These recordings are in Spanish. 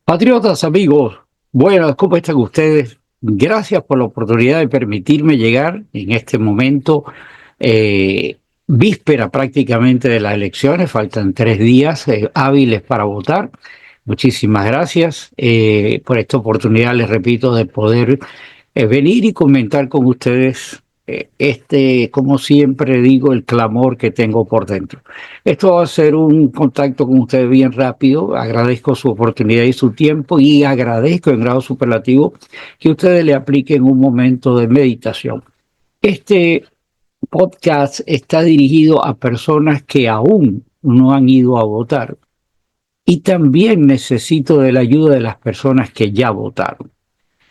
Patriotas, amigos, buenas, ¿cómo están ustedes? Gracias por la oportunidad de permitirme llegar en este momento, víspera prácticamente de las elecciones, faltan 3 días hábiles para votar. Muchísimas gracias por esta oportunidad, les repito, de poder venir y comentar con ustedes como siempre digo, el clamor que tengo por dentro. Esto va a ser un contacto con ustedes bien rápido. Agradezco su oportunidad y su tiempo y agradezco en grado superlativo que ustedes le apliquen un momento de meditación. Este podcast está dirigido a personas que aún no han ido a votar y también necesito de la ayuda de las personas que ya votaron.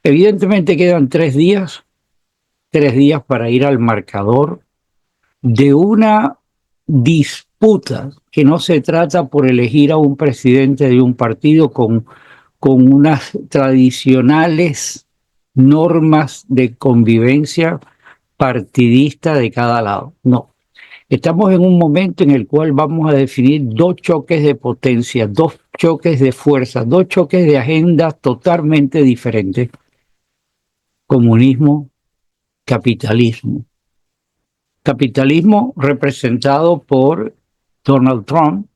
Evidentemente quedan 3 días para ir al marcador de una disputa que no se trata por elegir a un presidente de un partido con unas tradicionales normas de convivencia partidista de cada lado. No. Estamos en un momento en el cual vamos a definir dos choques de potencia, dos choques de fuerza, dos choques de agendas totalmente diferentes. Comunismo, capitalismo. Capitalismo representado por Donald Trump,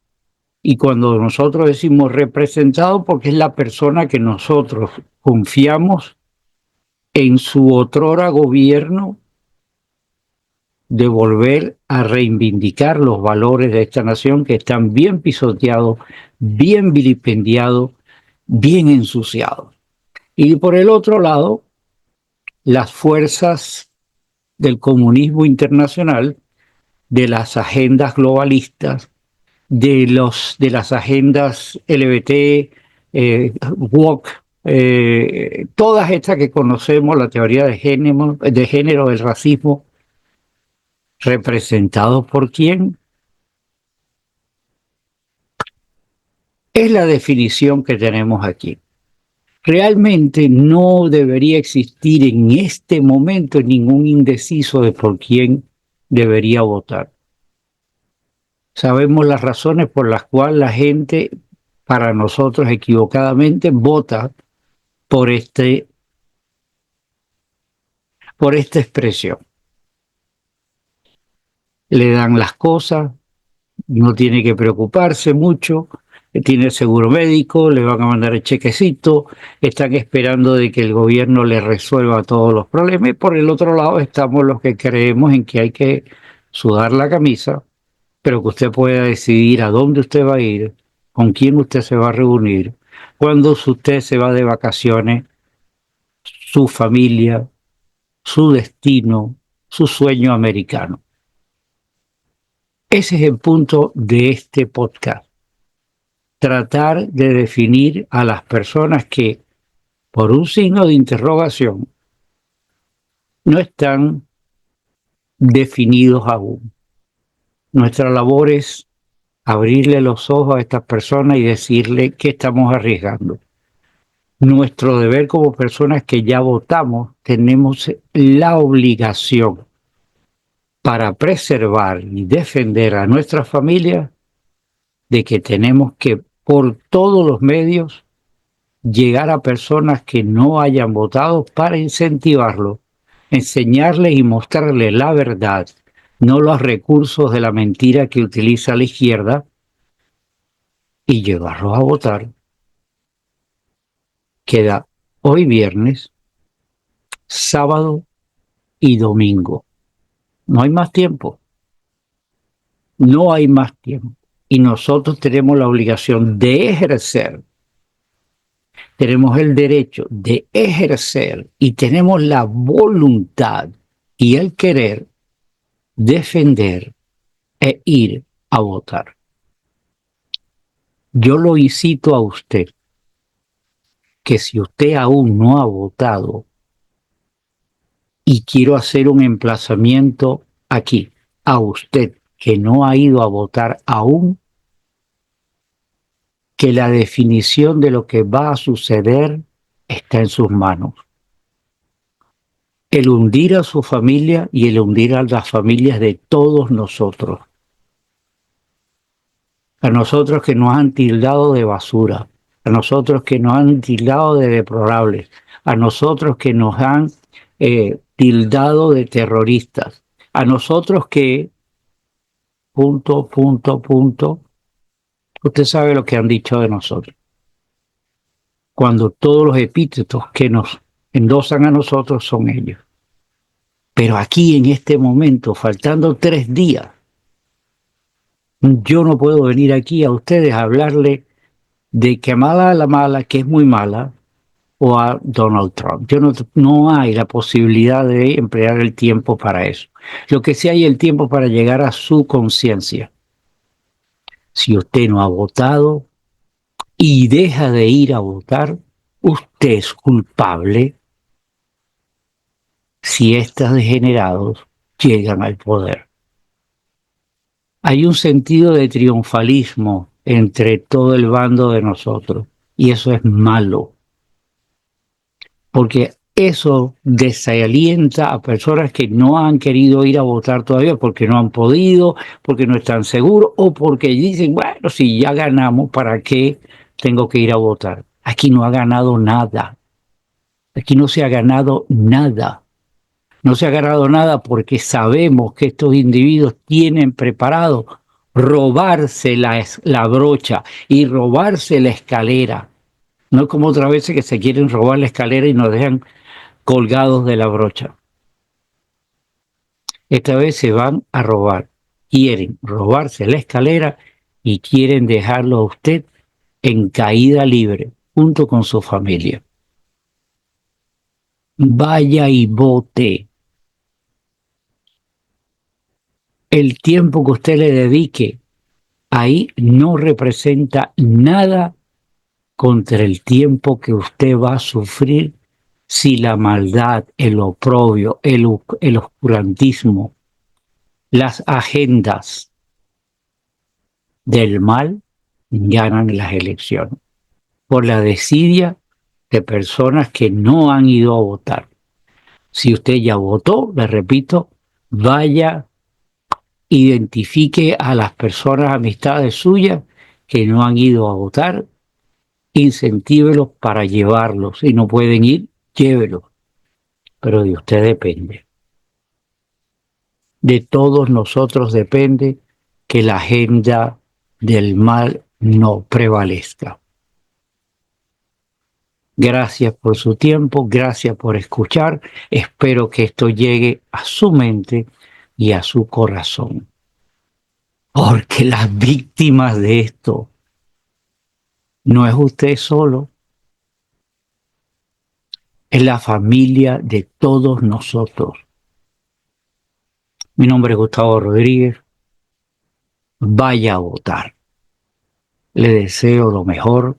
y cuando nosotros decimos representado, porque es la persona que nosotros confiamos en su otrora gobierno de volver a reivindicar los valores de esta nación que están bien pisoteados, bien vilipendiados, bien ensuciados. Y por el otro lado, las fuerzas del comunismo internacional, de las agendas globalistas, de las agendas LGBT, woke, todas estas que conocemos, la teoría de género, del racismo, representados por quién, es la definición que tenemos aquí. Realmente no debería existir en este momento ningún indeciso de por quién debería votar. Sabemos las razones por las cuales la gente, para nosotros equivocadamente, vota por esta expresión. Le dan las cosas, no tiene que preocuparse mucho, tiene seguro médico, le van a mandar el chequecito, están esperando de que el gobierno le resuelva todos los problemas. Y por el otro lado estamos los que creemos en que hay que sudar la camisa, pero que usted pueda decidir a dónde usted va a ir, con quién usted se va a reunir, cuándo usted se va de vacaciones, su familia, su destino, su sueño americano. Ese es el punto de este podcast. Tratar de definir a las personas que, por un signo de interrogación, no están definidos aún. Nuestra labor es abrirle los ojos a estas personas y decirle que estamos arriesgando. Nuestro deber como personas que ya votamos, tenemos la obligación para preservar y defender a nuestra familia de que tenemos que, por todos los medios, llegar a personas que no hayan votado para incentivarlos, enseñarles y mostrarles la verdad, no los recursos de la mentira que utiliza la izquierda, y llevarlos a votar. Queda hoy viernes, sábado y domingo. No hay más tiempo. No hay más tiempo. Y nosotros tenemos la obligación de ejercer, tenemos el derecho de ejercer y tenemos la voluntad y el querer defender e ir a votar. Yo lo incito a usted que si usted aún no ha votado, y quiero hacer un emplazamiento aquí a usted que no ha ido a votar aún, que la definición de lo que va a suceder está en sus manos. El hundir a su familia y el hundir a las familias de todos nosotros. A nosotros que nos han tildado de basura, a nosotros que nos han tildado de deplorables, a nosotros que nos han tildado de terroristas, a nosotros que, punto, usted sabe lo que han dicho de nosotros. Cuando todos los epítetos que nos endosan a nosotros son ellos. Pero aquí en este momento, faltando 3 días, yo no puedo venir aquí a ustedes a hablarle de Kamala la mala, que es muy mala, o a Donald Trump. No hay la posibilidad de emplear el tiempo para eso. Lo que sí hay el tiempo para llegar a su conciencia. Si usted no ha votado y deja de ir a votar, usted es culpable si estos degenerados llegan al poder. Hay un sentido de triunfalismo entre todo el bando de nosotros y eso es malo, porque eso desalienta a personas que no han querido ir a votar todavía porque no han podido, porque no están seguros o porque dicen, bueno, si ya ganamos, ¿para qué tengo que ir a votar? Aquí no ha ganado nada. Aquí no se ha ganado nada. No se ha ganado nada porque sabemos que estos individuos tienen preparado robarse la brocha y robarse la escalera. No es como otras veces que se quieren robar la escalera y nos dejan colgados de la brocha. Esta vez se van a robar. Quieren robarse la escalera y quieren dejarlo a usted en caída libre, junto con su familia. Vaya y vote. El tiempo que usted le dedique ahí no representa nada contra el tiempo que usted va a sufrir si la maldad, el oprobio, el oscurantismo, las agendas del mal ganan las elecciones por la desidia de personas que no han ido a votar. Si usted ya votó, le repito, vaya, identifique a las personas, amistades suyas que no han ido a votar, incentívelos para llevarlos. Si no pueden ir, llévelos. Pero de usted depende. De todos nosotros depende que la agenda del mal no prevalezca. Gracias por su tiempo, gracias por escuchar. Espero que esto llegue a su mente y a su corazón. Porque las víctimas de esto no es usted solo, es la familia de todos nosotros. Mi nombre es Gustavo Rodríguez. Vaya a votar. Le deseo lo mejor.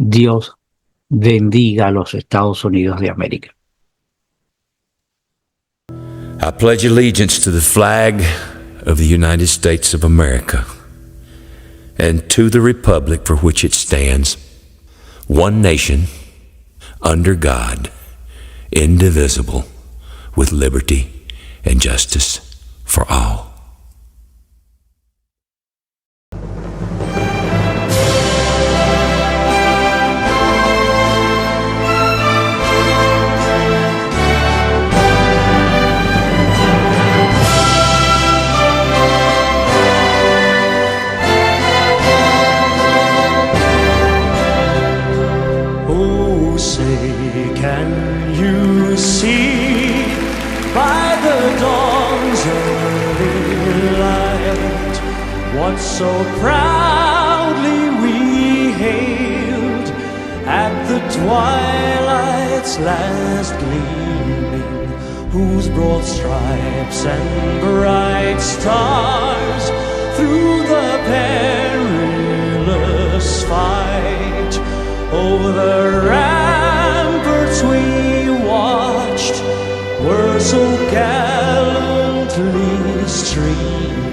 Dios bendiga a los Estados Unidos de América. I pledge allegiance to the flag of the United States of America and to the republic for which it stands, one nation, under God, indivisible, with liberty and justice for all. What so proudly we hailed at the twilight's last gleaming, whose broad stripes and bright stars through the perilous fight over the ramparts we watched were so gallantly streaming